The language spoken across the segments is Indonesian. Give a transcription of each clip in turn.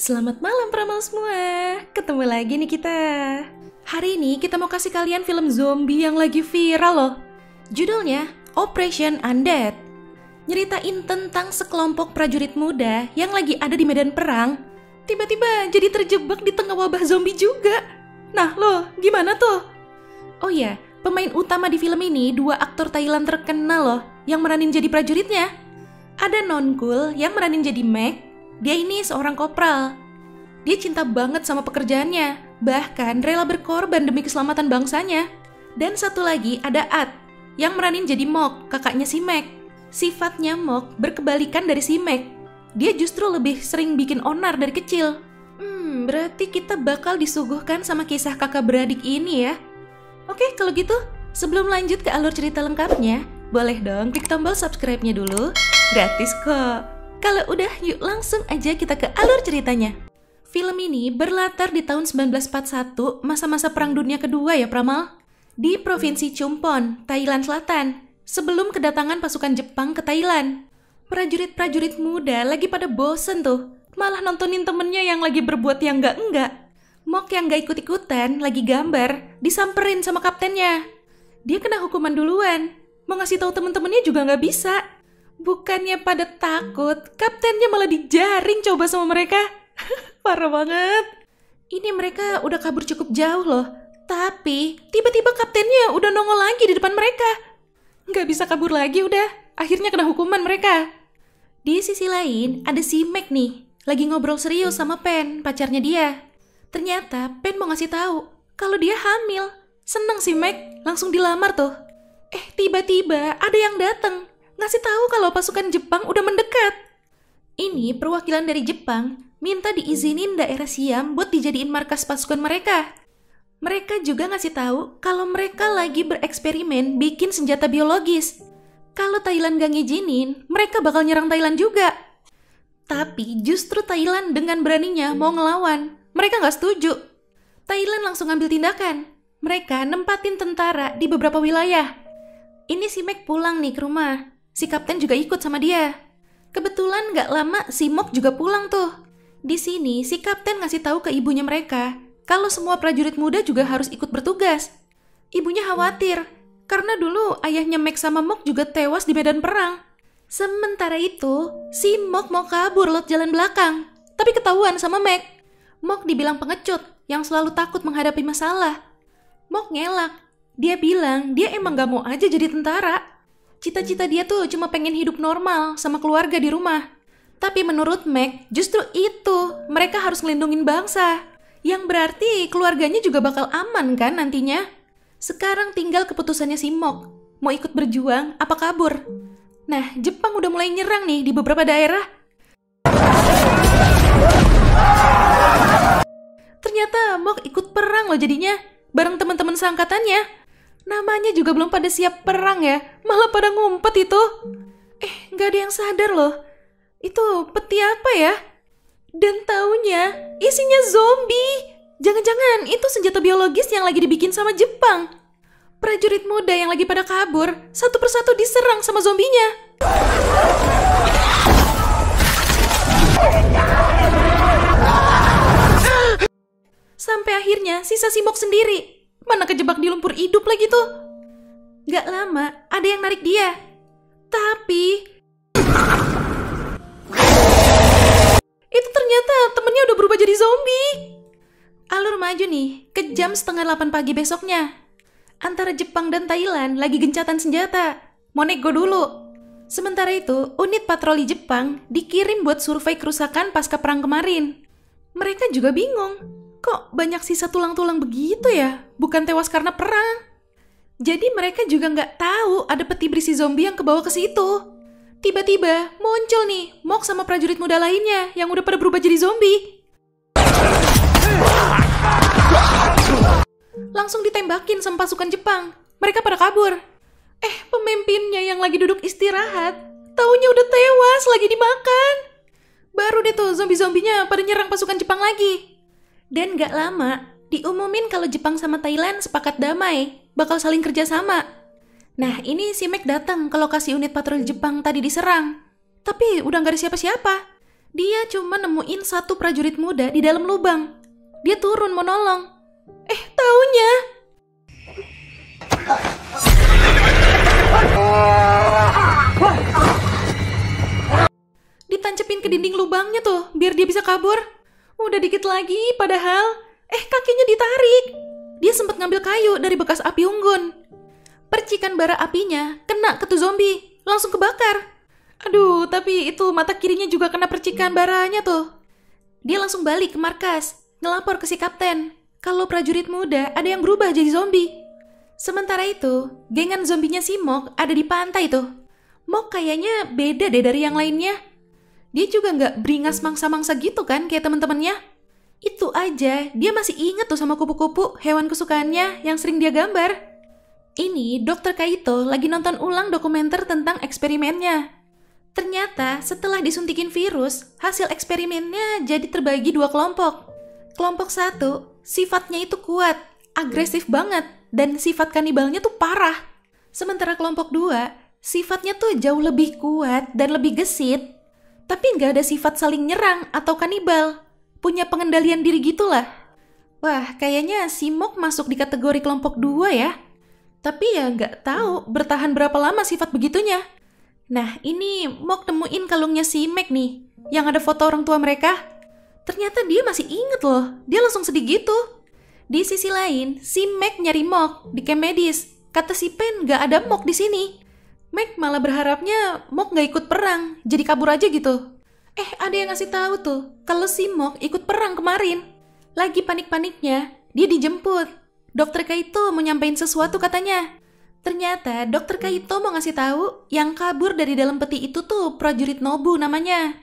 Selamat malam Pramal semua, ketemu lagi nih kita. Hari ini kita mau kasih kalian film zombie yang lagi viral loh. Judulnya Operation Undead. Nyeritain tentang sekelompok prajurit muda yang lagi ada di medan perang, tiba-tiba jadi terjebak di tengah wabah zombie juga. Nah lo, gimana tuh? Oh ya, pemain utama di film ini dua aktor Thailand terkenal loh yang meranin jadi prajuritnya. Ada Nongkul yang meranin jadi Mac. Dia ini seorang kopral. Dia cinta banget sama pekerjaannya, bahkan rela berkorban demi keselamatan bangsanya. Dan satu lagi ada Ad, yang meranin jadi Mok, kakaknya si Mac. Sifatnya Mok berkebalikan dari si Mac. Dia justru lebih sering bikin onar dari kecil. Berarti kita bakal disuguhkan sama kisah kakak beradik ini ya. Oke, kalau gitu, sebelum lanjut ke alur cerita lengkapnya, boleh dong klik tombol subscribe-nya dulu. Gratis kok. Kalau udah, yuk langsung aja kita ke alur ceritanya. Film ini berlatar di tahun 1941, masa-masa Perang Dunia Kedua ya Pramal. Di Provinsi Chumpon, Thailand Selatan, sebelum kedatangan pasukan Jepang ke Thailand. Prajurit-prajurit muda lagi pada bosen tuh, malah nontonin temennya yang lagi berbuat yang enggak-enggak. Mok yang gak ikut-ikutan, lagi gambar, disamperin sama kaptennya. Dia kena hukuman duluan, mau ngasih tahu temen-temennya juga gak bisa. Bukannya pada takut, kaptennya malah dijaring coba sama mereka. Parah banget. Ini mereka udah kabur cukup jauh loh. Tapi tiba-tiba kaptennya udah nongol lagi di depan mereka. Nggak bisa kabur lagi udah. Akhirnya kena hukuman mereka. Di sisi lain ada si Mac nih, lagi ngobrol serius sama Pen, pacarnya dia. Ternyata Pen mau ngasih tahu kalau dia hamil. Seneng si Mac, langsung dilamar tuh. Tiba-tiba ada yang datang ngasih tahu kalau pasukan Jepang udah mendekat. Ini perwakilan dari Jepang minta diizinin daerah Siam buat dijadiin markas pasukan mereka. Mereka juga ngasih tahu kalau mereka lagi bereksperimen bikin senjata biologis. Kalau Thailand gak ngizinin, mereka bakal nyerang Thailand juga. Tapi justru Thailand dengan beraninya mau ngelawan. Mereka gak setuju. Thailand langsung ambil tindakan. Mereka nempatin tentara di beberapa wilayah. Ini si Mac pulang nih ke rumah. Si kapten juga ikut sama dia. Kebetulan gak lama si Mok juga pulang tuh. Di sini si kapten ngasih tahu ke ibunya mereka kalau semua prajurit muda juga harus ikut bertugas. Ibunya khawatir karena dulu ayahnya Mac sama Mok juga tewas di medan perang. Sementara itu si Mok mau kabur lewat jalan belakang, tapi ketahuan sama Mac. Mok dibilang pengecut yang selalu takut menghadapi masalah. Mok ngelak. Dia bilang dia emang gak mau aja jadi tentara. Cita-cita dia tuh cuma pengen hidup normal sama keluarga di rumah. Tapi menurut Mac, justru itu mereka harus ngelindungin bangsa. Yang berarti keluarganya juga bakal aman kan nantinya. Sekarang tinggal keputusannya si Mok. Mau ikut berjuang apa kabur? Nah, Jepang udah mulai nyerang nih di beberapa daerah. Ternyata Mok ikut perang loh jadinya, bareng teman-teman seangkatannya. Namanya juga belum pada siap perang ya, malah pada ngumpet itu. Gak ada yang sadar loh. Itu peti apa ya? Dan taunya isinya zombie. Jangan-jangan itu senjata biologis yang lagi dibikin sama Jepang. Prajurit muda yang lagi pada kabur, satu persatu diserang sama zombinya. Sampai akhirnya sisa si Mok sendiri. Mana kejebak di lumpur hidup lagi tuh. Gak lama ada yang narik dia. Tapi itu ternyata temennya udah berubah jadi zombie. Alur maju nih ke jam 7:30 pagi besoknya. Antara Jepang dan Thailand lagi gencatan senjata. Mau nego dulu. Sementara itu unit patroli Jepang dikirim buat survei kerusakan pasca perang kemarin. Mereka juga bingung. Kok banyak sisa tulang-tulang begitu ya? Bukan tewas karena perang. Jadi mereka juga nggak tahu ada peti berisi zombie yang kebawa ke situ. Tiba-tiba muncul nih Mok sama prajurit muda lainnya yang udah pada berubah jadi zombie. Langsung ditembakin sama pasukan Jepang. Mereka pada kabur. Pemimpinnya yang lagi duduk istirahat, taunya udah tewas lagi dimakan. Baru deh tuh zombie-zombinya pada nyerang pasukan Jepang lagi. Dan gak lama, diumumin kalau Jepang sama Thailand sepakat damai, bakal saling kerjasama. Nah, ini si Mac datang ke lokasi unit patroli Jepang tadi diserang. Tapi udah gak ada siapa-siapa. Dia cuma nemuin satu prajurit muda di dalam lubang. Dia turun mau nolong. Taunya ditancepin ke dinding lubangnya tuh, biar dia bisa kabur. Udah dikit lagi padahal, kakinya ditarik. Dia sempat ngambil kayu dari bekas api unggun. Percikan bara apinya kena ke tuh zombie, langsung kebakar. Aduh, tapi itu mata kirinya juga kena percikan baranya tuh. Dia langsung balik ke markas, ngelapor ke si kapten kalau prajurit muda ada yang berubah jadi zombie. Sementara itu, gengan zombinya si Mok ada di pantai tuh. Mok kayaknya beda deh dari yang lainnya. Dia juga nggak beringas mangsa-mangsa gitu kan kayak teman-temannya. Itu aja, dia masih inget tuh sama kupu-kupu, hewan kesukaannya yang sering dia gambar. Ini Dr. Kaito lagi nonton ulang dokumenter tentang eksperimennya. Ternyata setelah disuntikin virus, hasil eksperimennya jadi terbagi 2 kelompok. Kelompok 1, sifatnya itu kuat, agresif banget, dan sifat kanibalnya tuh parah. Sementara kelompok 2, sifatnya tuh jauh lebih kuat dan lebih gesit, tapi nggak ada sifat saling nyerang atau kanibal. Punya pengendalian diri gitulah. Wah, kayaknya si Mok masuk di kategori kelompok 2 ya. Tapi ya nggak tahu bertahan berapa lama sifat begitunya. Nah, ini Mok temuin kalungnya si Mac nih, yang ada foto orang tua mereka. Ternyata dia masih inget loh, dia langsung sedih gitu. Di sisi lain, si Mac nyari Mok di camp medis. Kata si Pen nggak ada Mok di sini. Mac malah berharapnya Mok nggak ikut perang, jadi kabur aja gitu. Ada yang ngasih tahu tuh kalau si Mok ikut perang kemarin. Lagi panik-paniknya, dia dijemput. Dr. Kaito mau nyampein sesuatu katanya. Ternyata Dr. Kaito mau ngasih tahu yang kabur dari dalam peti itu tuh prajurit Nobu namanya.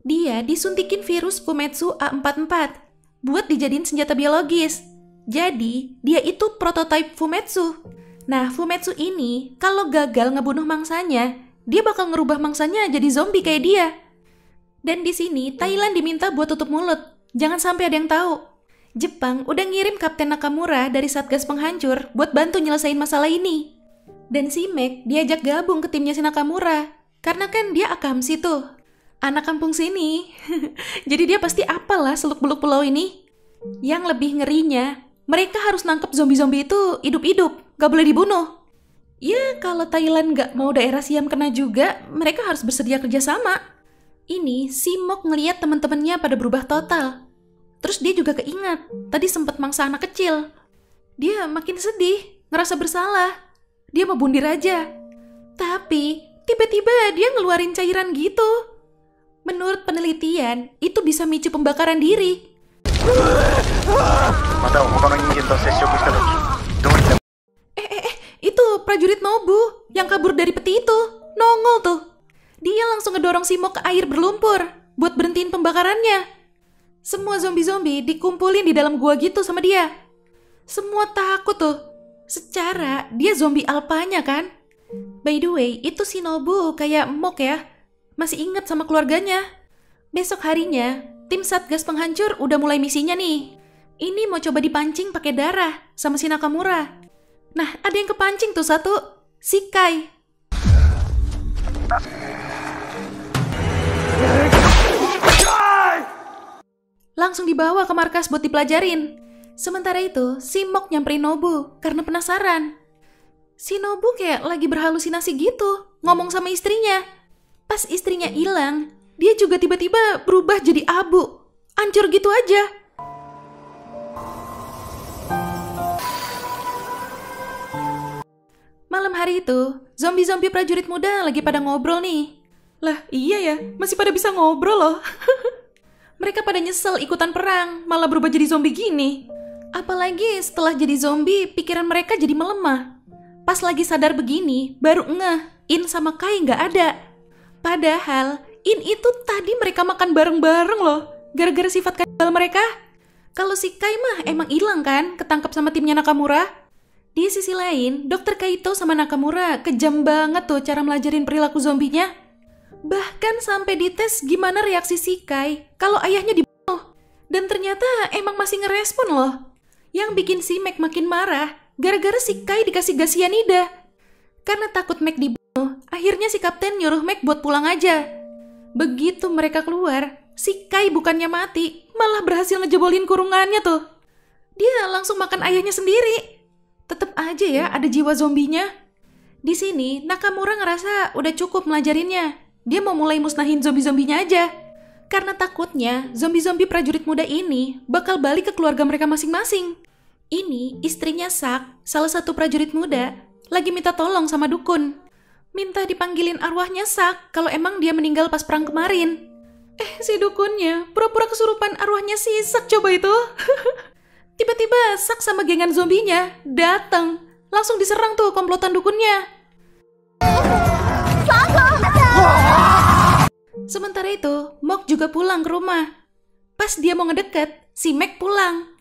Dia disuntikin virus Fumetsu A44 buat dijadiin senjata biologis. Jadi, dia itu prototipe Fumetsu. Nah, Fumetsu ini kalau gagal ngebunuh mangsanya, dia bakal ngerubah mangsanya jadi zombie kayak dia. Dan di sini Thailand diminta buat tutup mulut, jangan sampai ada yang tahu. Jepang udah ngirim Kapten Nakamura dari Satgas Penghancur buat bantu nyelesain masalah ini. Dan si Mac diajak gabung ke timnya si Nakamura, karena kan dia akamsi tuh, anak kampung sini. Jadi dia pasti apalah seluk-beluk pulau ini. Yang lebih ngerinya, mereka harus nangkep zombie-zombie itu hidup-hidup, gak boleh dibunuh. Ya, kalau Thailand gak mau daerah Siam kena juga, mereka harus bersedia kerjasama. Ini si Mok ngeliat teman-temannya pada berubah total. Terus dia juga keingat, tadi sempat mangsa anak kecil. Dia makin sedih, ngerasa bersalah. Dia mau bundir aja. Tapi, tiba-tiba dia ngeluarin cairan gitu. Menurut penelitian, itu bisa micu pembakaran diri. Itu prajurit Nobu yang kabur dari peti itu, nongol tuh. Dia langsung ngedorong si Mok ke air berlumpur buat berhentiin pembakarannya. Semua zombie-zombie dikumpulin di dalam gua gitu sama dia. Semua takut tuh. Secara dia zombie alpanya kan. By the way, itu si Nobu kayak Mok ya. Masih inget sama keluarganya. Besok harinya, tim Satgas Penghancur udah mulai misinya nih. Ini mau coba dipancing pakai darah sama si Nakamura. Nah, ada yang kepancing tuh satu, si Kai. Langsung dibawa ke markas buat dipelajarin. Sementara itu, si Mok nyamperin Nobu karena penasaran. Si Nobu kayak lagi berhalusinasi gitu, ngomong sama istrinya. Pas istrinya hilang, dia juga tiba-tiba berubah jadi abu. Hancur gitu aja. Malam hari itu, zombie-zombie prajurit muda lagi pada ngobrol nih. Lah iya ya, masih pada bisa ngobrol loh. Mereka pada nyesel ikutan perang, malah berubah jadi zombie gini. Apalagi setelah jadi zombie, pikiran mereka jadi melemah. Pas lagi sadar begini, baru ngeh, In sama Kai nggak ada. Padahal, In itu tadi mereka makan bareng-bareng loh, gara-gara sifat kanibal mereka. Kalau si Kai mah emang hilang kan, ketangkep sama timnya Nakamura. Di sisi lain, Dr. Kaito sama Nakamura kejam banget tuh cara melajarin perilaku zombinya. Bahkan sampai dites gimana reaksi si Kai kalau ayahnya dibunuh. Dan ternyata emang masih ngerespon loh. Yang bikin si Mac makin marah gara-gara si Kai dikasih gas sianida. Karena takut Mac dibunuh, akhirnya si kapten nyuruh Mac buat pulang aja. Begitu mereka keluar, Si Kai bukannya mati, malah berhasil ngejebolin kurungannya tuh. Dia langsung makan ayahnya sendiri. Tetep aja ya ada jiwa zombinya. Di sini Nakamura ngerasa udah cukup melajarinnya. Dia mau mulai musnahin zombie-zombinya aja. Karena takutnya zombie-zombie prajurit muda ini bakal balik ke keluarga mereka masing-masing. Ini istrinya Sak, salah satu prajurit muda, lagi minta tolong sama dukun. Minta dipanggilin arwahnya Sak kalau emang dia meninggal pas perang kemarin. Si dukunnya pura-pura kesurupan arwahnya si Sak coba itu. Tiba-tiba Sak sama gengan zombinya datang. Langsung diserang tuh komplotan dukunnya. Sementara itu, Mok juga pulang ke rumah. Pas dia mau ngedeket, si Mac pulang.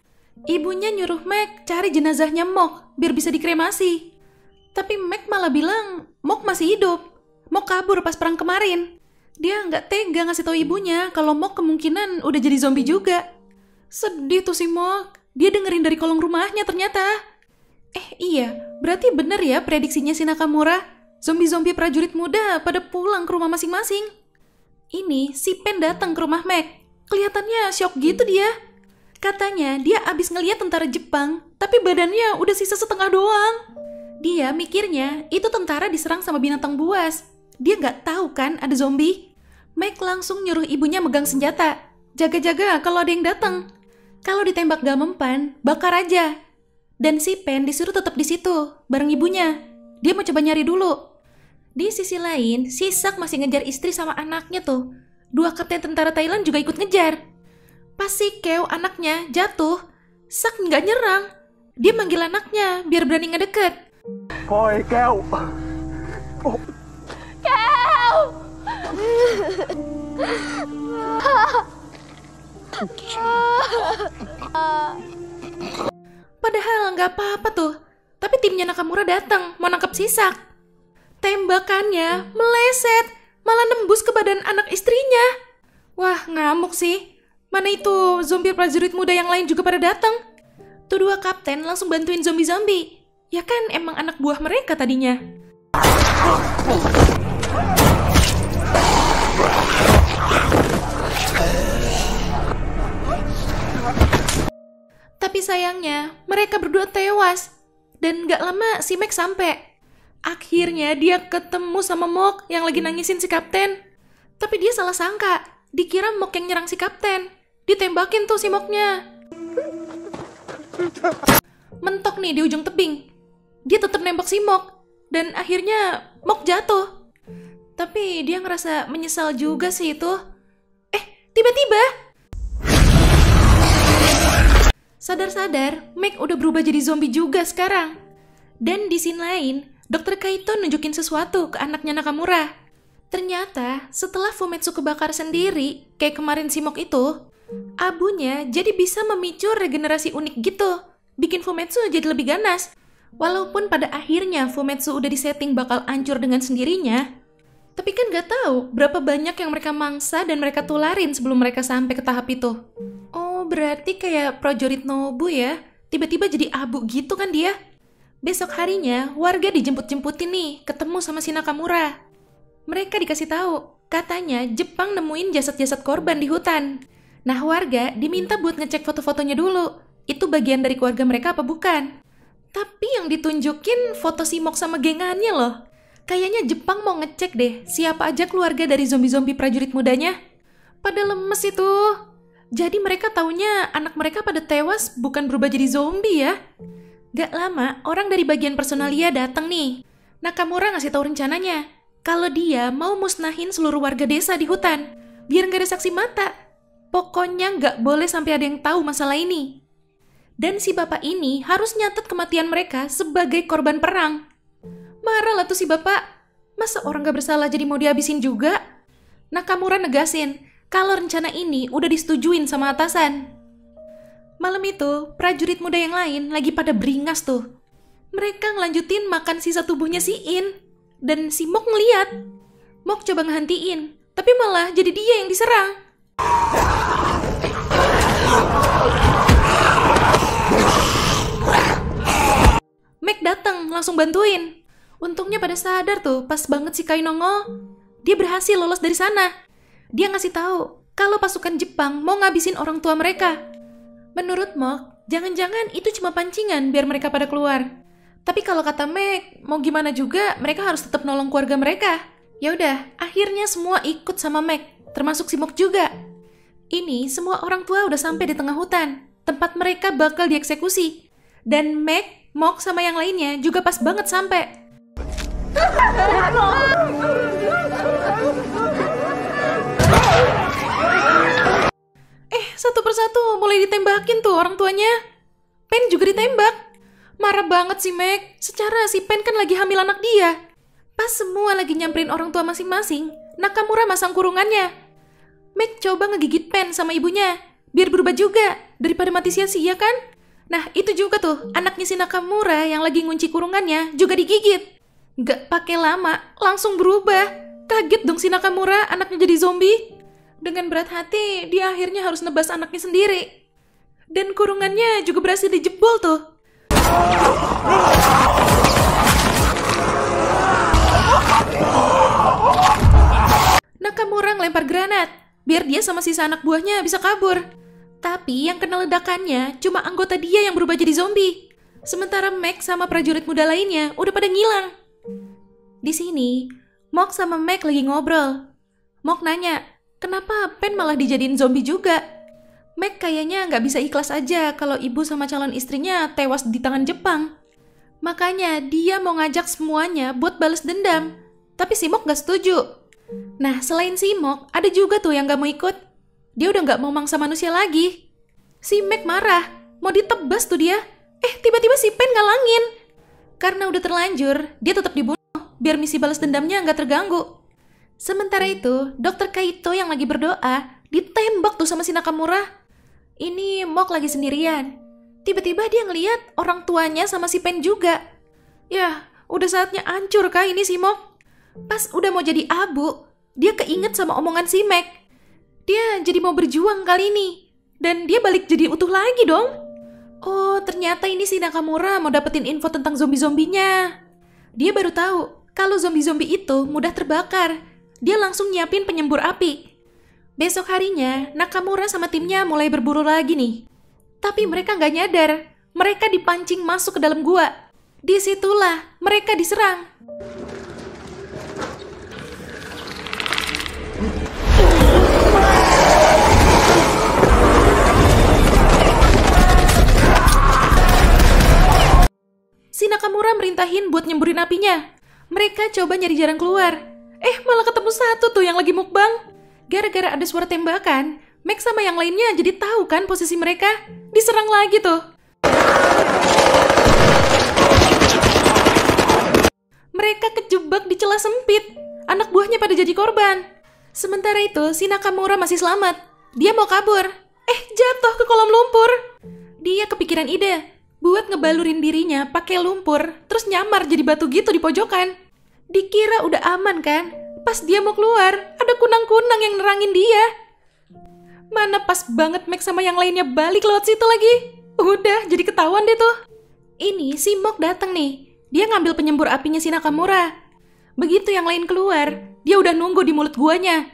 Ibunya nyuruh Mac cari jenazahnya Mok biar bisa dikremasi. Tapi Mac malah bilang Mok masih hidup. Mok kabur pas perang kemarin. Dia nggak tega ngasih tahu ibunya kalau Mok kemungkinan udah jadi zombie juga. Sedih tuh si Mok. Dia dengerin dari kolong rumahnya ternyata. Iya, berarti bener ya prediksinya si Nakamura. Zombie-zombie prajurit muda pada pulang ke rumah masing-masing. Ini si Pen datang ke rumah Mac. Kelihatannya syok gitu dia. Katanya dia abis ngeliat tentara Jepang, tapi badannya udah sisa setengah doang. Dia mikirnya itu tentara diserang sama binatang buas. Dia nggak tahu kan ada zombie. Mac langsung nyuruh ibunya megang senjata. Jaga-jaga kalau ada yang datang. Kalau ditembak gak mempan, bakar aja. Dan si Pen disuruh tetap di situ bareng ibunya. Dia mau coba nyari dulu. Di sisi lain, si Sak masih ngejar istri sama anaknya tuh. 2 kapten tentara Thailand juga ikut ngejar. Pas si Keo anaknya jatuh, Sak nggak nyerang. Dia manggil anaknya biar berani ngedeket. Thôi Keo. Keo. Padahal nggak apa-apa tuh. Tapi timnya Nakamura datang mau nangkap si Sak. Tembakannya meleset, malah nembus ke badan anak istrinya. Wah, ngamuk sih. Mana itu zombie prajurit muda yang lain juga pada datang. Tuh 2 kapten langsung bantuin zombie-zombie. Ya kan emang anak buah mereka tadinya. Tapi sayangnya mereka berdua tewas. Dan gak lama si Mac sampai. Akhirnya dia ketemu sama Mok yang lagi nangisin si kapten. Tapi dia salah sangka. Dikira Mok yang nyerang si kapten. Ditembakin tuh si Moknya. Mentok nih di ujung tebing. Dia tetap nembak si Mok. Dan akhirnya Mok jatuh. Tapi dia ngerasa menyesal juga sih itu. Tiba-tiba sadar-sadar Mac udah berubah jadi zombie juga sekarang. Dan di scene lain, Dr. Kaito nunjukin sesuatu ke anaknya Nakamura. Ternyata setelah Fumetsu kebakar sendiri, kayak kemarin si Mok itu, abunya jadi bisa memicu regenerasi unik gitu. Bikin Fumetsu jadi lebih ganas. Walaupun pada akhirnya Fumetsu udah disetting bakal hancur dengan sendirinya, tapi kan gak tahu berapa banyak yang mereka mangsa dan mereka tularin sebelum mereka sampai ke tahap itu. Oh, berarti kayak prajurit Nobu ya? Tiba-tiba jadi abu gitu kan dia? Besok harinya, warga dijemput-jemputin nih, ketemu sama si Nakamura. Mereka dikasih tahu, katanya Jepang nemuin jasad-jasad korban di hutan. Nah, warga diminta buat ngecek foto-fotonya dulu. Itu bagian dari keluarga mereka apa bukan? Tapi yang ditunjukin foto si Mok sama gengannya loh. Kayaknya Jepang mau ngecek deh siapa aja keluarga dari zombie-zombie prajurit mudanya. Pada lemes itu. Jadi mereka taunya anak mereka pada tewas bukan berubah jadi zombie ya. Gak lama, orang dari bagian personalia datang nih. Nakamura ngasih tahu rencananya. Kalau dia mau musnahin seluruh warga desa di hutan. Biar gak ada saksi mata. Pokoknya gak boleh sampai ada yang tahu masalah ini. Dan si bapak ini harus nyatet kematian mereka sebagai korban perang. Marah lah tuh si bapak. Masa orang gak bersalah jadi mau dihabisin juga? Nakamura negasin kalau rencana ini udah disetujuin sama atasan. Malam itu, prajurit muda yang lain lagi pada beringas tuh. Mereka ngelanjutin makan sisa tubuhnya si In. Dan si Mok ngeliat. Mok coba ngehentiin, tapi malah jadi dia yang diserang. Mac datang langsung bantuin. Untungnya pada sadar tuh pas banget si Kai nongol. Dia berhasil lolos dari sana. Dia ngasih tahu kalau pasukan Jepang mau ngabisin orang tua mereka. Menurut Mok, jangan-jangan itu cuma pancingan biar mereka pada keluar. Tapi kalau kata Meg, mau gimana juga mereka harus tetap nolong keluarga mereka. Ya udah, akhirnya semua ikut sama Meg, termasuk si Mok juga. Ini semua orang tua udah sampai di tengah hutan, tempat mereka bakal dieksekusi. Dan Meg, Mok sama yang lainnya juga pas banget sampai. Satu persatu mulai ditembakin tuh orang tuanya. Pen juga ditembak. Marah banget si Meg. Secara si Pen kan lagi hamil anak dia. Pas semua lagi nyamperin orang tua masing-masing, Nakamura masang kurungannya. Meg coba ngegigit Pen sama ibunya, biar berubah juga, daripada mati sia-sia kan? Nah itu juga tuh, anaknya si Nakamura yang lagi ngunci kurungannya juga digigit. Gak pakai lama, langsung berubah. Kaget dong si Nakamura, anaknya jadi zombie. Dengan berat hati, dia akhirnya harus nebas anaknya sendiri. Dan kurungannya juga berhasil dijebol tuh. Nakamura ngelempar granat, biar dia sama sisa anak buahnya bisa kabur. Tapi yang kena ledakannya cuma anggota dia yang berubah jadi zombie. Sementara Meg sama prajurit muda lainnya udah pada ngilang. Di sini, Mok sama Meg lagi ngobrol. Mok nanya, kenapa Pen malah dijadiin zombie juga? Meg kayaknya nggak bisa ikhlas aja kalau ibu sama calon istrinya tewas di tangan Jepang. Makanya dia mau ngajak semuanya buat balas dendam. Tapi si Mok nggak setuju. Nah, selain si Mok, ada juga tuh yang nggak mau ikut. Dia udah nggak mau mangsa manusia lagi. Si Meg marah, mau ditebas tuh dia. Tiba-tiba si Pen ngalangin. Karena udah terlanjur, dia tetap dibunuh biar misi balas dendamnya nggak terganggu. Sementara itu, Dr. Kaito yang lagi berdoa ditembak tuh sama si Nakamura. Ini Mok lagi sendirian. Tiba-tiba dia ngeliat orang tuanya sama si Pen juga. Ya, udah saatnya hancur kah ini si Mok? Pas udah mau jadi abu, dia keinget sama omongan si Meg. Dia jadi mau berjuang kali ini. Dan dia balik jadi utuh lagi dong. Oh, ternyata ini si Nakamura mau dapetin info tentang zombie-zombinya. Dia baru tahu kalau zombie-zombie itu mudah terbakar. Dia langsung nyiapin penyembur api. Besok harinya, Nakamura sama timnya mulai berburu lagi nih. Tapi mereka nggak nyadar, mereka dipancing masuk ke dalam gua. Disitulah mereka diserang. Si Nakamura merintahin buat nyemburin apinya. Mereka coba nyari jalan keluar. Malah ketemu satu tuh yang lagi mukbang. Gara-gara ada suara tembakan, Meg sama yang lainnya jadi tahu kan posisi mereka. Diserang lagi tuh. Mereka kejebak di celah sempit. Anak buahnya pada jadi korban. Sementara itu, si Nakamura masih selamat. Dia mau kabur. Jatuh ke kolam lumpur. Dia kepikiran ide buat ngebalurin dirinya pakai lumpur, terus nyamar jadi batu gitu di pojokan. Dikira udah aman kan? Pas dia mau keluar, ada kunang-kunang yang nerangin dia. Mana pas banget Meg sama yang lainnya balik lewat situ lagi. Udah, jadi ketahuan deh tuh. Ini si Mok datang nih. Dia ngambil penyembur apinya si Nakamura. Begitu yang lain keluar, dia udah nunggu di mulut guanya.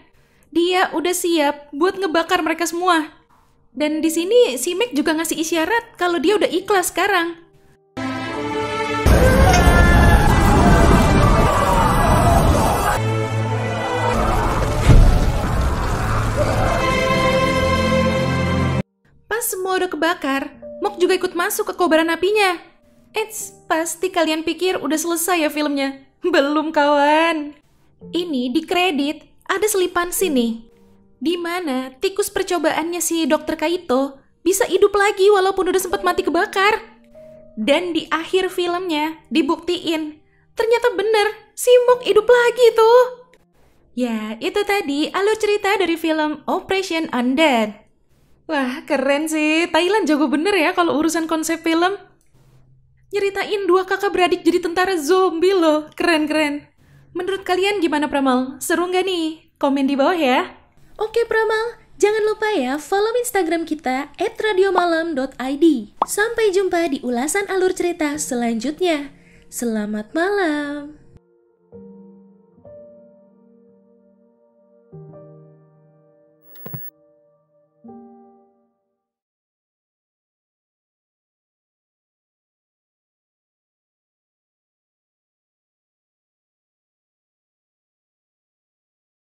Dia udah siap buat ngebakar mereka semua. Dan di sini si Meg juga ngasih isyarat kalau dia udah ikhlas sekarang. Pas semua udah kebakar, Mok juga ikut masuk ke kobaran apinya. Pasti kalian pikir udah selesai ya filmnya. Belum kawan. Ini di kredit ada selipan sini. Di mana tikus percobaannya si Dr. Kaito bisa hidup lagi walaupun udah sempat mati kebakar. Dan di akhir filmnya dibuktiin ternyata bener si Mok hidup lagi tuh. Ya, itu tadi alur cerita dari film Operation Undead. Wah, keren sih. Thailand jago bener ya kalau urusan konsep film. Nyeritain dua kakak beradik jadi tentara zombie loh. Keren-keren. Menurut kalian gimana Pramal? Seru nggak nih? Komen di bawah ya. Oke Pramal, jangan lupa ya follow Instagram kita @radiomalam.id. Sampai jumpa di ulasan alur cerita selanjutnya. Selamat malam.